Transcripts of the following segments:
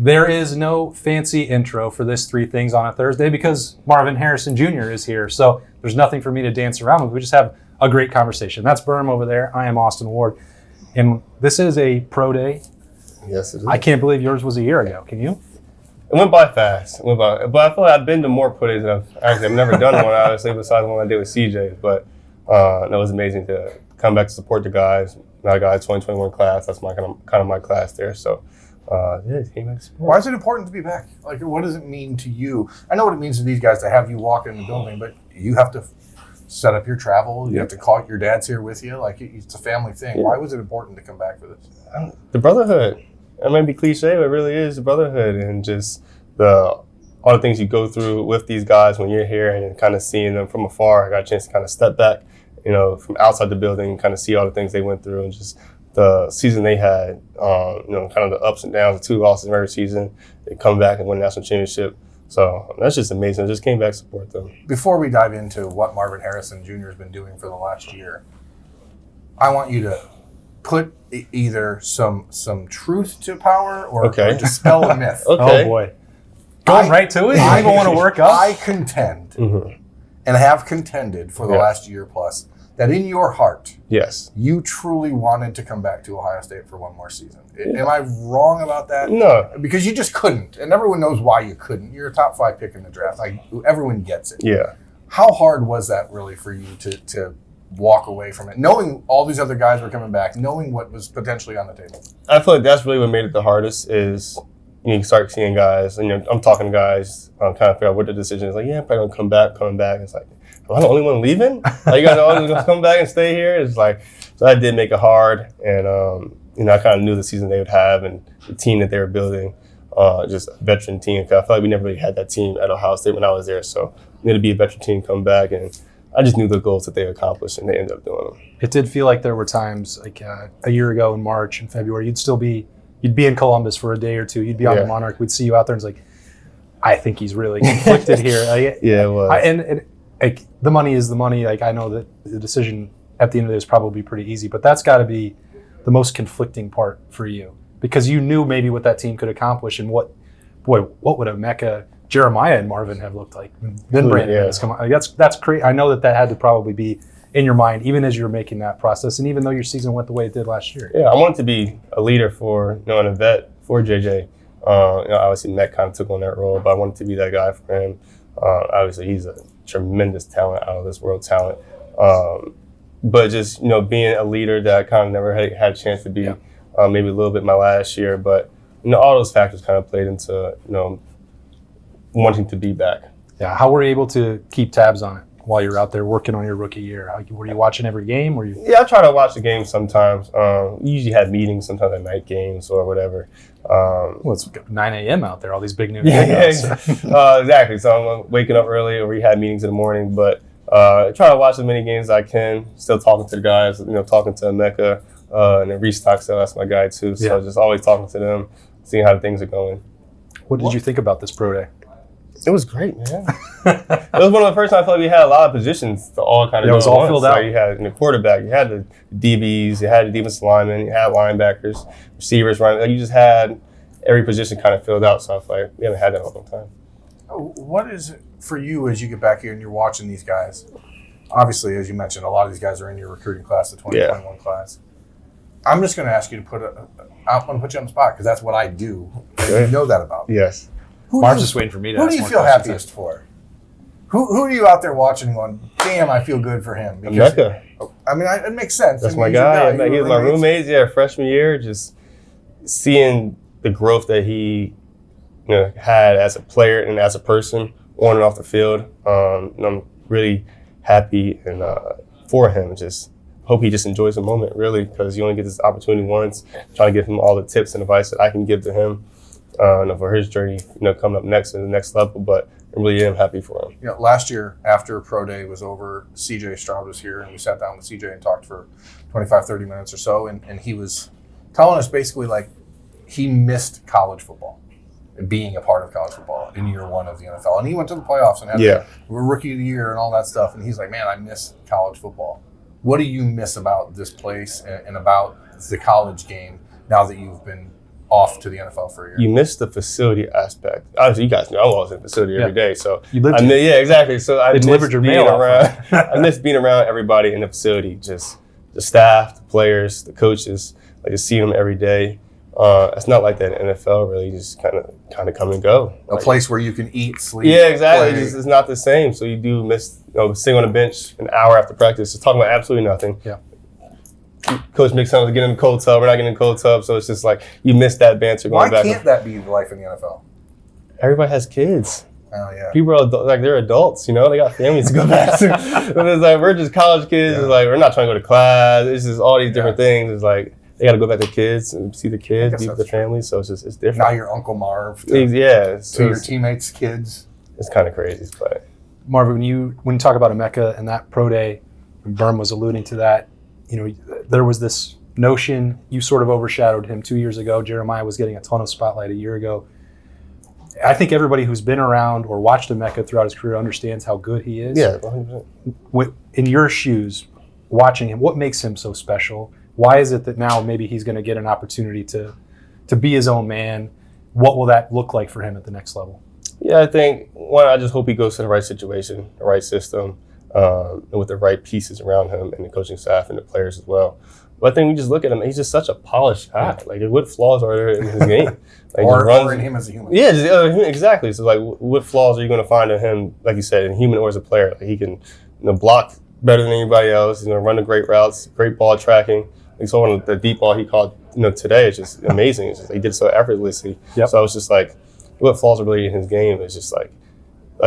There is no fancy intro for this Three Things on a Thursday because Marvin Harrison Jr. is here. So there's nothing for me to dance around with. We just have a great conversation. That's Berm over there. I am Austin Ward. And this is a pro day. Yes, it is. I can't believe yours was a year ago. Can you? It went by fast. But I feel like I've been to more pro days than I've never done one, obviously, besides the one I did with CJ. But that was amazing to come back to support the guys. My guys, 2021 class. That's my kind of my class there. So, came back to support. Why is it important to be back? Like, what does it mean to you? I know what it means to these guys to have you walk in the building, but you have to set up your travel. You have to call your dad's here with you. Like, it's a family thing. Yeah. Why was it important to come back for this? The brotherhood. It might be cliche, but it really is the brotherhood and just all the things you go through with these guys when you're here and kind of seeing them from afar. I got a chance to kind of step back, from outside the building and kind of see all the things they went through and just the season they had, kind of the ups and downs, the 2 losses every season. They come back and win a national championship. So that's just amazing. I just came back to support them. Before we dive into what Marvin Harrison Jr. has been doing for the last year, I want you to put either some truth to power or dispel a myth. Okay. Oh, boy. Going right to it? I don't want to work up? I contend and have contended for the last year plus that in your heart, yes, you truly wanted to come back to Ohio State for one more season. Am I wrong about that? No. Because you just couldn't, and everyone knows why you couldn't. You're a top 5 pick in the draft. Like, everyone gets it. Yeah. How hard was that really for you to walk away from it, knowing all these other guys were coming back, knowing what was potentially on the table? I feel like that's really what made it the hardest is you start seeing guys, and I'm talking to guys, trying to figure out what the decision is. Like, yeah, I'm probably going to come back. It's like, am I the only one leaving? Like, you guys are all going to come back and stay here? It's like, so that did make it hard. And, I kind of knew the season they would have and the team that they were building, just a veteran team. I felt like we never really had that team at Ohio State when I was there. So we had to be a veteran team, come back, and I just knew the goals that they accomplished, and they ended up doing them. It did feel like there were times, like a year ago in March and February, you'd be in Columbus for a day or two. You'd be on the Monarch. We'd see you out there, and it's like, I think he's really conflicted here. Yeah, it was. And the money is the money. Like, I know that the decision at the end of it is probably pretty easy, but that's got to be the most conflicting part for you because you knew maybe what that team could accomplish and what would Emeka, Jeremiah, and Marvin have looked like. Then Brandon has come on. That's crazy. I know that had to probably be in your mind even as you were making that process, and even though your season went the way it did last year. Yeah, I wanted to be a leader for and a vet for JJ. Obviously, Matt kind of took on that role, but I wanted to be that guy for him. Obviously, he's a tremendous talent, out of this world talent. But just being a leader that I kind of never had a chance to be, maybe a little bit my last year. But all those factors kind of played into wanting to be back. Yeah, how were you able to keep tabs on it while you're out there working on your rookie year? Were you watching every game? Yeah, I try to watch the games sometimes. We usually have meetings, sometimes at night games or whatever. It's 9 a.m. out there, all these big news. Exactly. So I'm waking up early, or we have meetings in the morning, but I try to watch as many games as I can. Still talking to the guys, talking to Emeka, and then Reese Stockstill, that's my guy too. So just always talking to them, seeing how things are going. What did you think about this pro day? It was great, man. It was one of the first times I felt like we had a lot of positions to all kind of. It was all filled out. So you had the quarterback, you had the DBs, you had the defensive linemen, you had linebackers, receivers, running. You just had every position kind of filled out. So I feel like we haven't had that in a long time. What is it for you as you get back here and you're watching these guys? Obviously, as you mentioned, a lot of these guys are in your recruiting class, the 2021 class. I'm just going to ask you to I'm going to put you on the spot because that's what I do. And you know that about me. Yes. Marv's just waiting for me to Who do you feel happiest for? Who are you out there watching going, damn, I feel good for him? Emeka. I mean, it makes sense. That's my guy. He was my roommate, freshman year. Just seeing the growth that he had as a player and as a person on and off the field. I'm really happy and for him. Just hope he just enjoys the moment, really, because you only get this opportunity once. Trying to give him all the tips and advice that I can give to him for his journey, coming up next to the next level. But I really am happy for him. Last year, after Pro Day was over, CJ Stroud was here, and we sat down with CJ and talked for 25, 30 minutes or so, and he was telling us basically like he missed college football and being a part of college football in year one of the NFL. And he went to the playoffs and had a rookie of the year and all that stuff, and he's like, man, I miss college football. What do you miss about this place and about the college game now that you've been off to the NFL for a year? You miss the facility aspect. Obviously, you guys know I'm always in the facility every day, so You lived yeah, exactly. So I delivered your mail around. I miss being around everybody in the facility, just the staff, the players, the coaches. Like just seeing them every day. It's not like that in the NFL. Really, you just kind of come and go. A place where you can eat, sleep. Yeah, exactly. play. It's not the same. So you do miss sitting on the bench an hour after practice, just talking about absolutely nothing. Yeah. Coach makes time to get in the cold tub. We're not getting in the cold tub, so it's just like you miss that banter going Why back. can't that be the life in the NFL? Everybody has kids. Oh yeah. People are they're adults, they got families to go back to. But it's like we're just college kids. Yeah. It's like we're not trying to go to class. It's just all these different things. It's like they got to go back to kids and see the kids, be with the family. So it's different. Now you're Uncle Marv to your teammates' kids. It's kind of crazy, but Marvin, when you talk about Emeka and that pro day, and Berm was alluding to that, there was this notion you sort of overshadowed him 2 years ago. Jeremiah was getting a ton of spotlight a year ago. I think everybody who's been around or watched Emeka throughout his career understands how good he is. yeah, 100%. In your shoes, watching him, what makes him so special? Why is it that now maybe he's going to get an opportunity to be his own man? What will that look like for him at the next level? Yeah, I think I just hope he goes to the right situation, the right system, and with the right pieces around him and the coaching staff and the players as well. But I think we just look at him; he's just such a polished guy. Like, what flaws are there in his game? Like, or in him as a human. Yeah, exactly. So, like, what flaws are you going to find in him, like you said, in human or as a player? Like, he can block better than anybody else. He's going to run the great routes, great ball tracking. Like, so on the deep ball he called today is just amazing. It's just, he did it so effortlessly. Yep. So I was just like, what flaws are really in his game? It's just like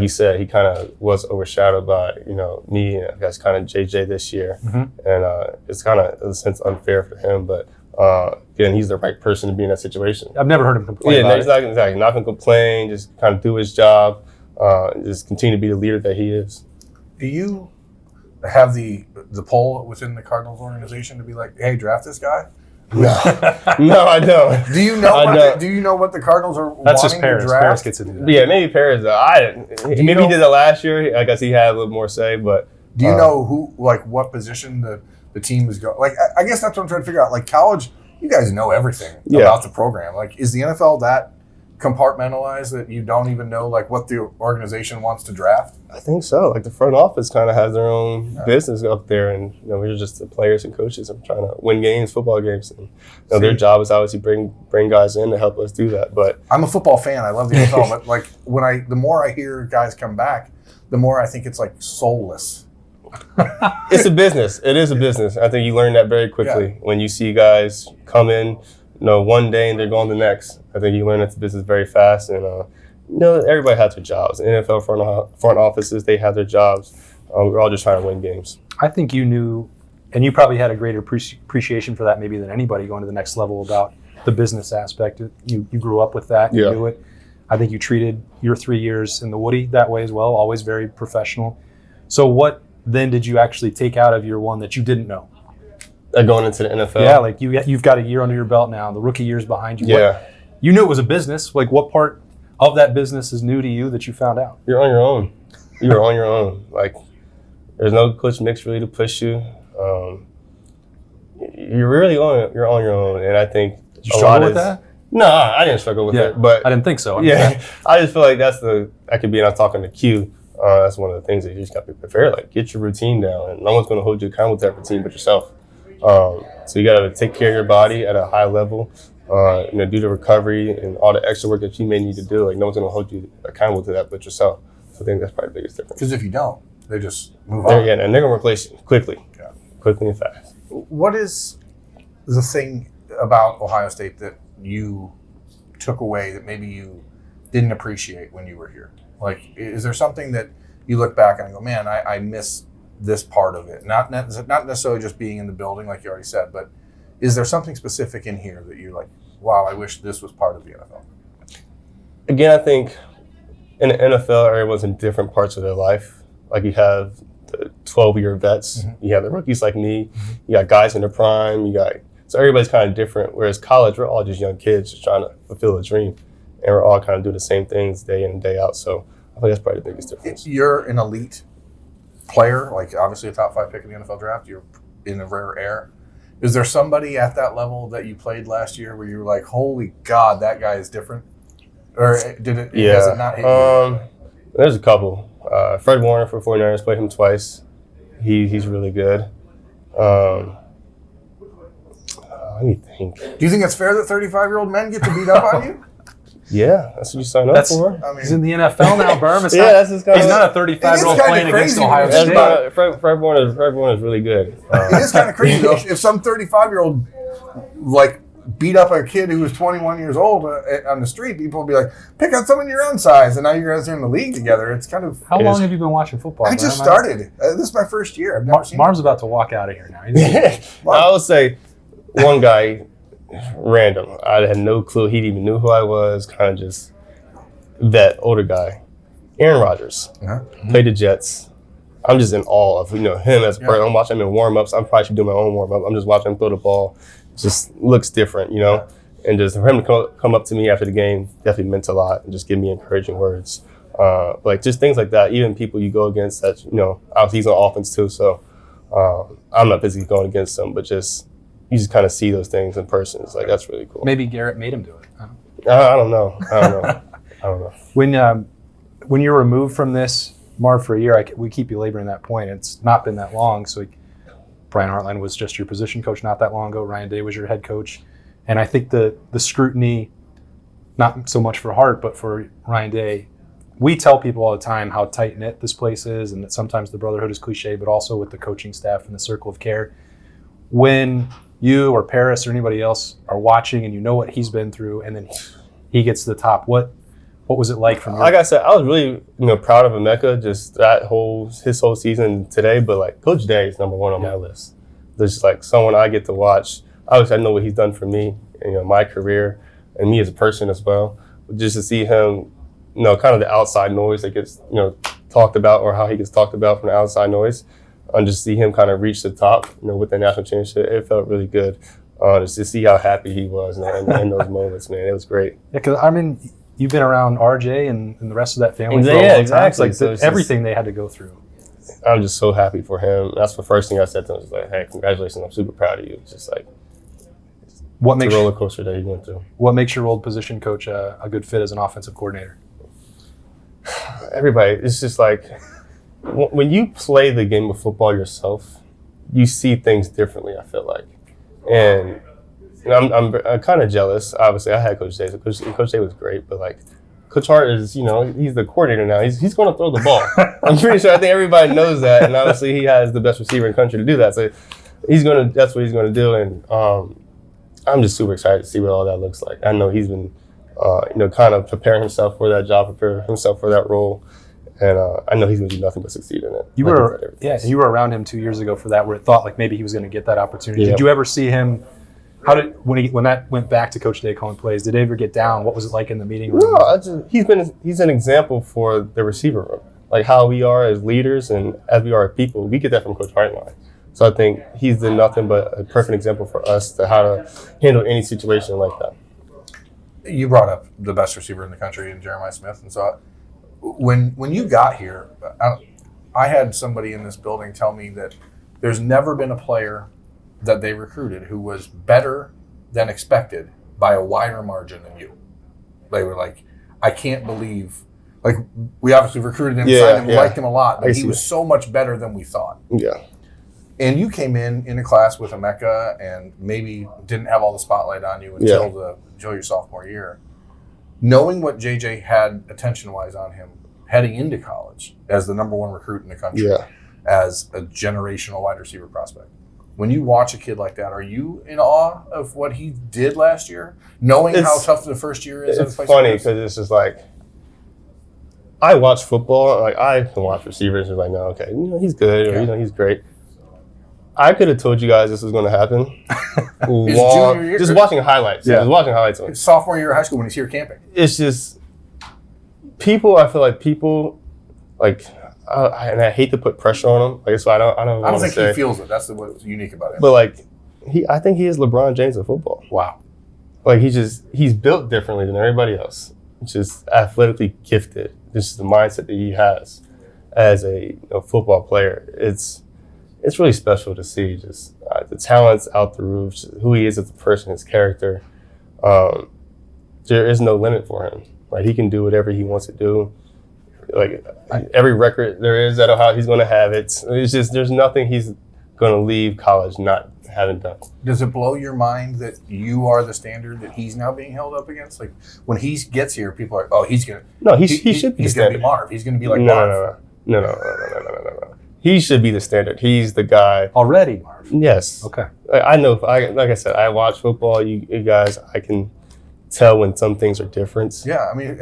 you said, he kind of was overshadowed by me and I guess kind of JJ this year, and it's kind of in a sense unfair for him. But again, he's the right person to be in that situation. I've never heard him complain about he's not going to complain. Just kind of do his job. Just continue to be the leader that he is. Do you have the pull within the Cardinals organization to be like, hey, draft this guy? No, I don't. Do you know what the Cardinals are That's wanting just Paris. to draft? Paris gets to do that. Yeah, maybe Paris. Maybe he did that last year. I guess he had a little more say, but do you know what position the team is going? Like, I guess that's what I'm trying to figure out. Like, college, you guys know everything about the program. Like, is the NFL that compartmentalized that you don't even know what the organization wants to draft? I think so. Like, the front office kind of has their own business up there, and we're just the players and coaches are trying to win games, football games, and their job is obviously bring guys in to help us do that. But I'm a football fan. I love the NFL, but the more I hear guys come back, the more I think it's soulless. It's a business. It is a business. I think you learn that very quickly when you see guys come in, one day and they're gone the next. I think you learn that the business very fast, and everybody has their jobs. NFL front offices, they have their jobs. We're all just trying to win games. I think you knew, and you probably had a greater appreciation for that maybe than anybody going to the next level about the business aspect. You grew up with that. You knew it. I think you treated your 3 years in the Woody that way as well, always very professional. So what then did you actually take out of year one that you didn't know? Going into the NFL? Yeah, you've got a year under your belt now. The rookie year's behind you. Yeah. You knew it was a business. What part of that business is new to you that you found out? You're on your own. You're on your own. There's no coach mix really to push you. You're really on your own, and I think Did you struggle with that? No, I didn't struggle with it, but I didn't think so. I just feel like I could be, and I'm talking to Q. That's one of the things that you just got to be prepared. Get your routine down, and no one's going to hold you accountable to that routine but yourself. So you got to take care of your body at a high level. Do the recovery and all the extra work that you may need to do. No one's going to hold you accountable to that but yourself. So I think that's probably the biggest difference. Because if you don't, they just move on. Yeah, and they're going to replace you quickly and fast. What is the thing about Ohio State that you took away that maybe you didn't appreciate when you were here? Is there something that you look back and go, man, I miss this part of it? Not necessarily just being in the building, like you already said, but is there something specific in here that you're like, wow, I wish this was part of the NFL? Again, I think in the NFL, everyone's in different parts of their life. You have the 12-year vets, you have the rookies like me, you got guys in their prime, so everybody's kind of different. Whereas college, we're all just young kids just trying to fulfill a dream, and we're all kind of doing the same things day in and day out. So I think that's probably the biggest difference. You're an elite player, obviously a top 5 pick in the NFL draft. You're in a rare air. Is there somebody at that level that you played last year where you were like, holy God, that guy is different? Or has it not hit you? There's a couple. Fred Warner for 49ers, played him twice. He's really good. Let me think. Do you think it's fair that 35-year-old men get to beat up on you? Yeah, that's what you sign up for. I mean, He's in the NFL now, Berm. That's his kind He's not a 35-year-old playing against Ohio crazy. State. Fred Warner is really good. It is kind of crazy, though. If some 35-year-old, beat up a kid who was 21 years old on the street, people will be like, pick on someone your own size, and now you guys are in the league together. It's kind of... How long have you been watching football? I just started. This is my first year. I've never seen Marv's about to walk out of here now. I would say one guy, random. I had no clue he even knew who I was, kind of just vet, older guy. Aaron Rodgers. Played the Jets. I'm just in awe of him as a person. I'm watching him in warm-ups. I probably should do my own warm-up. I'm just watching him throw the ball. Just looks different, and just for him to come up to me after the game definitely meant a lot and just give me encouraging words. Just things like that. Even people you go against that, obviously he's on offense too, so I'm not physically going against him, but you just kind of see those things in person. It's like, that's really cool. Maybe Garrett made him do it. I don't know. I don't know. When you're removed from this, Marv, for a year, we keep belaboring that point. It's not been that long, so Brian Hartline was just your position coach not that long ago. Ryan Day was your head coach. And I think the scrutiny, not so much for Hart, but for Ryan Day, we tell people all the time how tight-knit this place is and that sometimes the brotherhood is cliche, but also with the coaching staff and the circle of care. When you or Paris or anybody else are watching and you know what he's been through and then he gets to the top, what was it like from your... Like I said, I was really proud of Emeka, just his whole season today, but Coach Day is number one on my list. There's someone I get to watch. Obviously I know what he's done for me and my career and me as a person as well. But just to see him, kind of the outside noise that gets talked about, or how he gets talked about from the outside noise, and just see him kind of reach the top with the national championship, it felt really good. Just to see how happy he was in those moments, man, it was great. Yeah, because you've been around RJ and the rest of that family for a long time. Exactly. It's everything they had to go through. I'm just so happy for him. That's the first thing I said to him. Was hey, congratulations! I'm super proud of you. It's just it's a roller coaster that he went through. What makes your old position coach a good fit as an offensive coordinator? Everybody, it's just when you play the game of football yourself, you see things differently. I feel like, and I'm kind of jealous. Obviously, I had Coach Day. So Coach Day was great, but Coach Hart is, he's the coordinator now. He's going to throw the ball. I'm pretty sure. I think everybody knows that, and obviously he has the best receiver in the country to do that. So that's what he's going to do, and I'm just super excited to see what all that looks like. I know he's been, kind of preparing himself for that job, preparing himself for that role, and I know he's going to do nothing but succeed in it. You were around him 2 years ago for that, where it thought maybe he was going to get that opportunity. Yeah. Did you ever see him? When that went back to Coach Day calling plays, did they ever get down? What was it like in the meeting room? No, he's an example for the receiver room, how we are as leaders and as we are as people. We get that from Coach Hartline. So I think he's done nothing but a perfect example for us to how to handle any situation like that. You brought up the best receiver in the country in Jeremiah Smith, and so when you got here, I had somebody in this building tell me that there's never been a player that they recruited who was better than expected by a wider margin than you. They were like, I can't believe, we obviously recruited him, signed him, liked him a lot, but he was so much better than we thought. Yeah. And you came in a class with Emeka and maybe didn't have all the spotlight on you until your sophomore year. Knowing what JJ had attention-wise on him heading into college as the number one recruit in the country, as a generational wide receiver prospect, when you watch a kid like that, are you in awe of what he did last year? Knowing how tough the first year is? It's funny because it's just I watch football. I can watch receivers and no, okay, he's good or he's great. I could have told you guys this was going to happen. Junior year, just watching highlights. Just watching highlights. His sophomore year of high school when he's here camping. It's just people. I feel and I hate to put pressure on him. So I don't think he feels it. That's what's unique about him. But I think he is LeBron James of football. Wow. He's built differently than everybody else. Just athletically gifted. Just the mindset that he has as a football player. it's really special to see just the talents out the roof, who he is as a person, his character. There is no limit for him. Like, he can do whatever he wants to do. Like, every record there is at Ohio, he's going to have it. It's just, there's nothing he's going to leave college not having done. Does it blow your mind that you are the standard that he's now being held up against? Like, when he gets here, people are, oh, he's going to. No, he should be He's going to be Marv. He's going to be like Marv. No. He should be the standard. He's the guy. Already, Marv. Yes. Okay. I know. Like I said, I watch football. You guys, I can tell when some things are different. Yeah, I mean,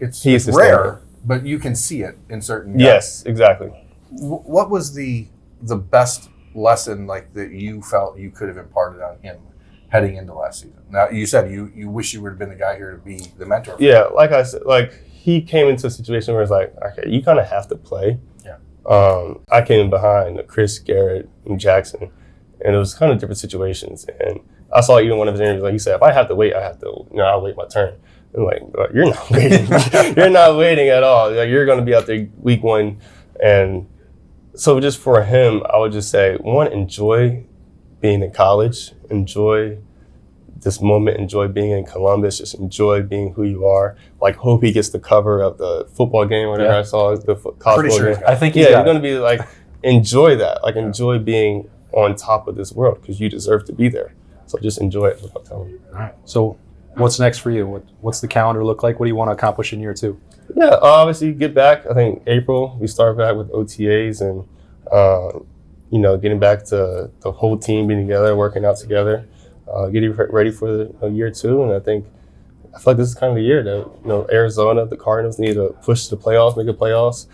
it's the rare, standard. but you can see it in certain guys. Yes, exactly. What was the best lesson like that you felt you could have imparted on him heading into last season? Now, you said you wish you would have been the guy here to be the mentor. Yeah, like I said, like he came into a situation where it's like, okay, you kind of have to play. Yeah. I came in behind Chris, Garrett, and Jackson, and it was kind of different situations. And I saw even one of his interviews, like he said, if I have to wait, I have to. I'll wait my turn. I'm like, you're not waiting. You're not waiting at all. Like, you're going to be out there week one. And so just for him, I would just say, one, enjoy being in college. Enjoy this moment. Enjoy being in Columbus. Just enjoy being who you are. Like, hope he gets the cover of the football game, whatever I saw. The college Pretty sure game. I think you're going to be like, enjoy that. Like, enjoy being on top of this world because you deserve to be there. So just enjoy it. Without telling you. All right. So what's next for you? What's the calendar look like? What do you want to accomplish in year two? Yeah, obviously get back. I think April we start back with OTAs and getting back to the whole team being together, working out together, getting ready for the year two. And I feel like this is kind of the year that Arizona, the Cardinals need to push the playoffs, make the playoffs,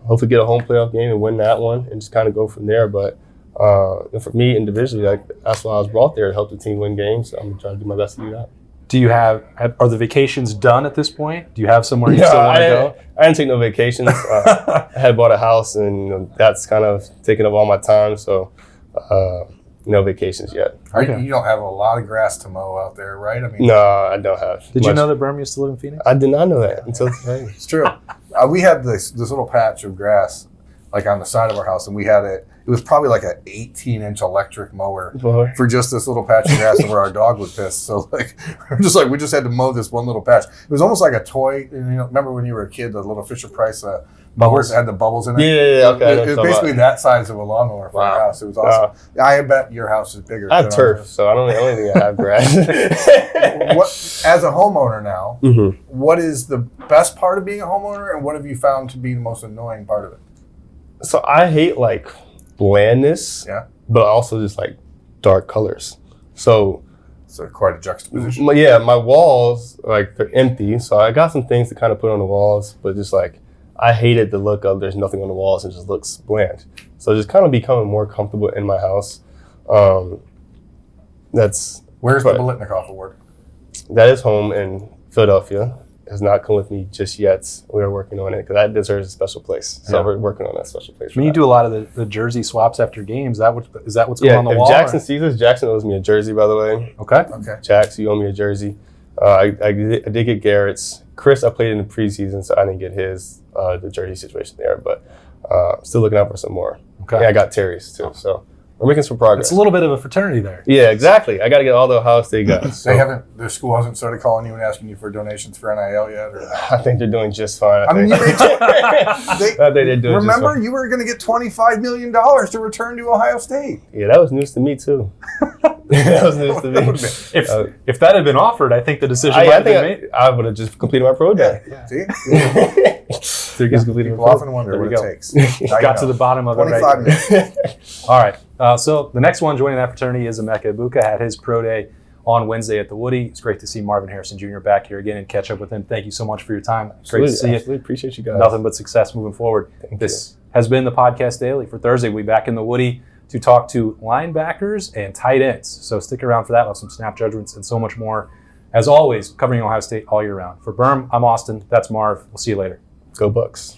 hopefully get a home playoff game and win that one, and just kind of go from there. But for me individually, that's why I was brought there to help the team win games. So I'm trying to do my best to do that. Do you are the vacations done at this point? Do you have somewhere you still want to go? I didn't take no vacations. I had bought a house, and that's kind of taken up all my time. So no vacations yet. You don't have a lot of grass to mow out there, right? I mean, No, I don't have. Did you know that Birmingham used to live in Phoenix? I did not know that until today. it's true. We had this little patch of grass like on the side of our house, and we had it was probably like an 18-inch electric mower for just this little patch of grass where our dog would piss. So we just had to mow this one little patch. It was almost like a toy. Remember when you were a kid, the little Fisher Price mowers had the bubbles in it? Yeah. Okay. It was basically that size of a lawnmower for our house. It was awesome. I bet your house is bigger. I have turf, so I don't think I have grass. As a homeowner now, mm-hmm. What is the best part of being a homeowner, and what have you found to be the most annoying part of it? So I hate blandness, but also just dark colors. So quite a juxtaposition. My walls they're empty. So I got some things to kind of put on the walls, but just I hated the look of there's nothing on the walls and it just looks bland. So just kind of becoming more comfortable in my house. Where's the Biletnikoff Award? That is home in Philadelphia. Has not come with me just yet. We are working on it because that deserves a special place. So we're working on that special place. When you do a lot of the jersey swaps after games, is that what's going on the wall? If Jackson sees this, Jackson owes me a jersey, by the way. Okay. Jax, you owe me a jersey. I did get Garrett's. Chris, I played in the preseason, so I didn't get his the jersey situation there, but still looking out for some more. Okay. And I got Terry's too, so we're making some progress. It's a little bit of a fraternity there. Yeah, exactly. I got to get all the Ohio State guys. So. The school hasn't started calling you and asking you for donations for NIL yet? Or? I think they're doing just fine. I think they're doing remember, just fine. You were going to get $25 million to return to Ohio State. Yeah, that was news to me too. That was news to me. If that had been offered, I think the decision might have been made. I would have just completed my pro day. Yeah. See? People often wonder what it takes. Got to the bottom of it. 25 minutes. All right. So the next one joining that fraternity is Emeka. Egbuka had his pro day on Wednesday at the Woody. It's great to see Marvin Harrison Jr. back here again and catch up with him. Thank you so much for your time. Great to see you. Absolutely appreciate you guys. Nothing but success moving forward. This has been the Podcast Daily for Thursday. We'll be back in the Woody to talk to linebackers and tight ends. So stick around for that. We'll have some snap judgments and so much more. As always, covering Ohio State all year round. For Berm, I'm Austin. That's Marv. We'll see you later. Go Bucks.